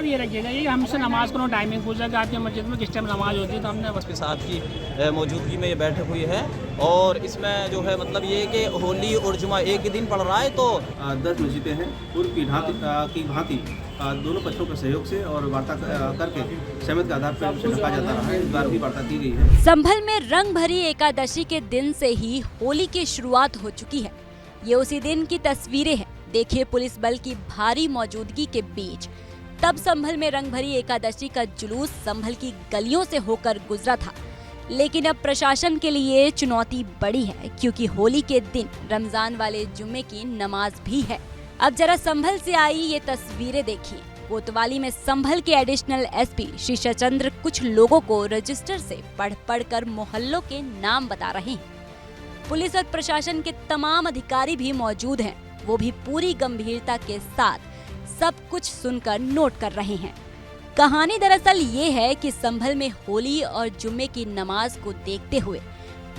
बात ये रखिएगा, ये हमसे नमाज को टाइमिंग पूछा कि आपकी मस्जिद में किस टाइम नमाज होती है, तो हमने उसके साथ की मौजूदगी में ये बैठक हुई है। और इसमें जो है मतलब ये कि होली और जुमा एक ही दिन पड़ रहा है, तो 10 मस्जिदें हैं। पूर्व की भांति दोनों पक्षों के सहयोग से और वार्ता करके सहमति के आधार पर ढका जाता रहा है। इस बार भी वार्ता की गई है। संभल में रंग भरी एकादशी के दिन से ही होली की शुरुआत हो चुकी है। ये उसी दिन की तस्वीरें हैं। देखिए, पुलिस बल की भारी मौजूदगी के बीच तब संभल में रंग भरी एकादशी का जुलूस संभल की गलियों से होकर गुजरा था। लेकिन अब प्रशासन के लिए चुनौती बड़ी है, क्योंकि होली के दिन रमजान वाले जुम्मे की नमाज भी है। अब जरा संभल से आई ये तस्वीरें देखिए। कोतवाली में संभल के एडिशनल एसपी श्री शचंद्र कुछ लोगों को रजिस्टर से पढ़ कर मोहल्लों के नाम बता रहे हैं। पुलिस और प्रशासन के तमाम अधिकारी भी मौजूद हैं। वो भी पूरी गंभीरता के साथ सब कुछ सुनकर नोट कर रहे हैं। कहानी दरअसल ये है कि संभल में होली और जुम्मे की नमाज को देखते हुए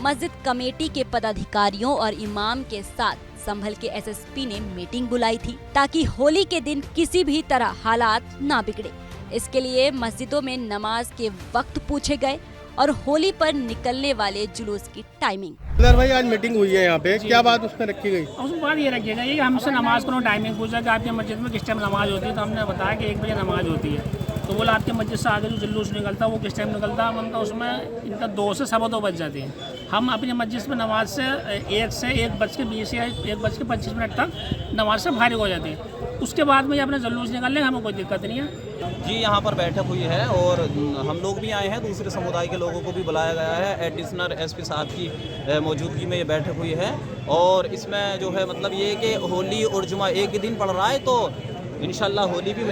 मस्जिद कमेटी के पदाधिकारियों और इमाम के साथ संभल के एसएसपी ने मीटिंग बुलाई थी, ताकि होली के दिन किसी भी तरह हालात ना बिगड़े। इसके लिए मस्जिदों में नमाज के वक्त पूछे गए और होली पर निकलने वाले जुलूस की टाइमिंग। भाई, आज मीटिंग हुई है यहाँ पे, क्या बात उसमें रखी गई? उसमें बात ये रखिएगा, ये हमसे नमाज को टाइमिंग पूछा कि आपकी मस्जिद में किस टाइम नमाज होती है, तो हमने बताया कि 1 बजे नमाज होती है। तो बोला आपकी मस्जिद से आगे जो जुलूस निकलता है वो किस टाइम निकलता है, मतलब उसमें इनका 2 से 2:15 बज जाती है। हम अपनी मस्जिद में नमाज से 1:20 या 1:25 तक नमाज से फारिग हो जाते हैं। उसके बाद में अपने जुलूस निकालने हमें कोई दिक्कत नहीं है। जी यहाँ पर बैठक हुई है और हम लोग भी आए हैं, दूसरे समुदाय के लोगों को भी बुलाया गया है। एडिशनल एसपी साहब की मौजूदगी में ये बैठक हुई है। और इसमें जो है मतलब ये कि होली और जुमा एक ही दिन पड़ रहा है, तो इंशाल्लाह होली भी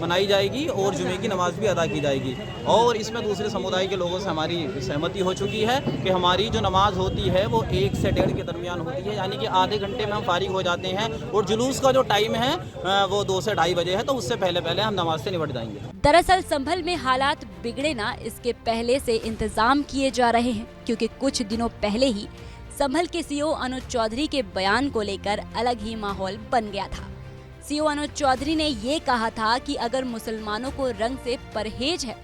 मनाई जाएगी और जुमे की नमाज भी अदा की जाएगी। और इसमें दूसरे समुदाय के लोगों से हमारी सहमति हो चुकी है कि हमारी जो नमाज होती है वो 1 से 1:30 के दरमियान होती है, यानी कि आधे घंटे में हम फारिग हो जाते हैं। और जुलूस का जो टाइम है वो 2 से 2:30 बजे है, तो उससे पहले हम नमाज से निपट जाएंगे। दरअसल संभल में हालात बिगड़े ना, इसके पहले से इंतजाम किए जा रहे हैं, क्योंकि कुछ दिनों पहले ही संभल के सीओ अनुज चौधरी के बयान को लेकर अलग ही माहौल बन गया था। सीओ अनुज चौधरी ने ये कहा था कि अगर मुसलमानों को रंग से परहेज है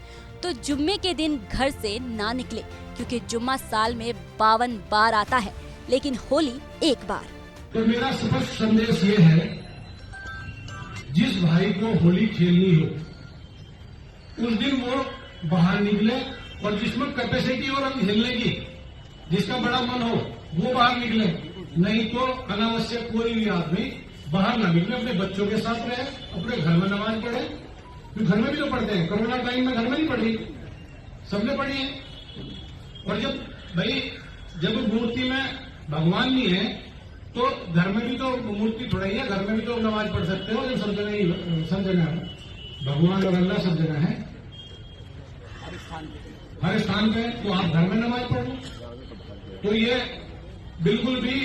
तो जुम्मे के दिन घर से ना निकले, क्योंकि जुम्मा साल में 52 बार आता है, लेकिन होली 1 बार। तो मेरा स्पष्ट संदेश ये है, जिस भाई को होली खेलनी हो उस दिन वो बाहर निकले, और जिसमें कैपेसिटी हो रंग खेलने की, जिसका बड़ा मन हो वो बाहर निकले। नहीं तो अनावश्यक कोई भी आदमी बाहर ना निकले, अपने बच्चों के साथ रहे, अपने घर में नमाज पढ़े। तो घर में भी तो पढ़ते हैं, कोरोना टाइम में घर में नहीं पढ़ी, सबने पढ़ी है। और जब मूर्ति में भगवान नहीं है तो घर में भी तो मूर्ति थोड़ा ही है, घर में भी तो नमाज पढ़ सकते हो। जब सब जगह भगवान और अल्लाह सब जगह है, हर स्थान पे, तो आप घर में नमाज पढ़ो। तो ये बिल्कुल भी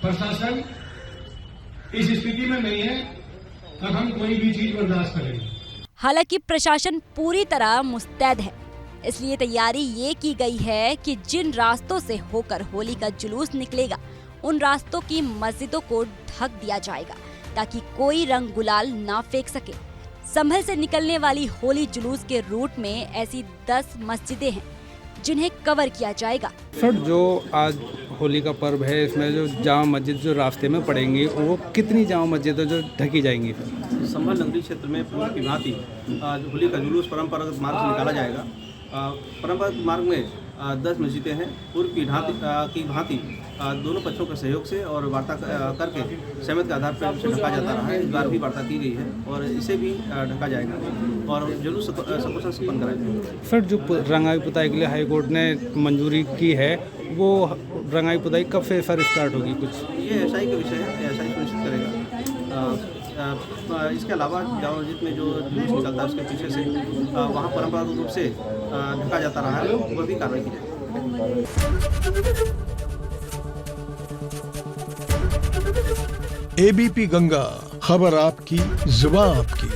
प्रशासन इस स्थिति में नहीं है अब हम कोई भी चीज बर्दाश्त करेंगे। हालांकि प्रशासन पूरी तरह मुस्तैद है, इसलिए तैयारी ये की गई है कि जिन रास्तों से होकर होली का जुलूस निकलेगा उन रास्तों की मस्जिदों को ढक दिया जाएगा, ताकि कोई रंग गुलाल ना फेंक सके। संभल से निकलने वाली होली जुलूस के रूट में ऐसी 10 मस्जिदें हैं जिन्हें कवर किया जाएगा। सर, जो आज होली का पर्व है, इसमें जो जामा मस्जिद जो रास्ते में पड़ेंगी, वो कितनी जामा मस्जिदें जो ढकी जाएंगी? संभल नगरी क्षेत्र में पूर्व की भांति होली का जुलूस परंपरागत मार्ग से निकाला जाएगा। परंपरागत मार्ग में 10 मस्जिदें हैं। पूर्व की भांति दोनों पक्षों के सहयोग से और वार्ता करके सहमति के आधार पर ढका जाता रहा है। इस बार भी वार्ता की गई है और इसे भी ढका जाएगा और जुलूस सकुशल संपन्न कराएगा। सर, जो रंगाई पुताई के लिए हाई कोर्ट ने मंजूरी की है, वो रंगाई पुताई कब से सर स्टार्ट होगी? कुछ ये एसआई का विषय है, एसआई सुनिश्चित करेगा। इसके अलावा जामा मस्जिद में जो जुलूस निकलता है उसके पीछे से वहाँ परंपरागत रूप से ढका जाता रहा है, वह भी कार्रवाई की जाएगी। एबीपी गंगा, खबर आपकी, जुबान आपकी।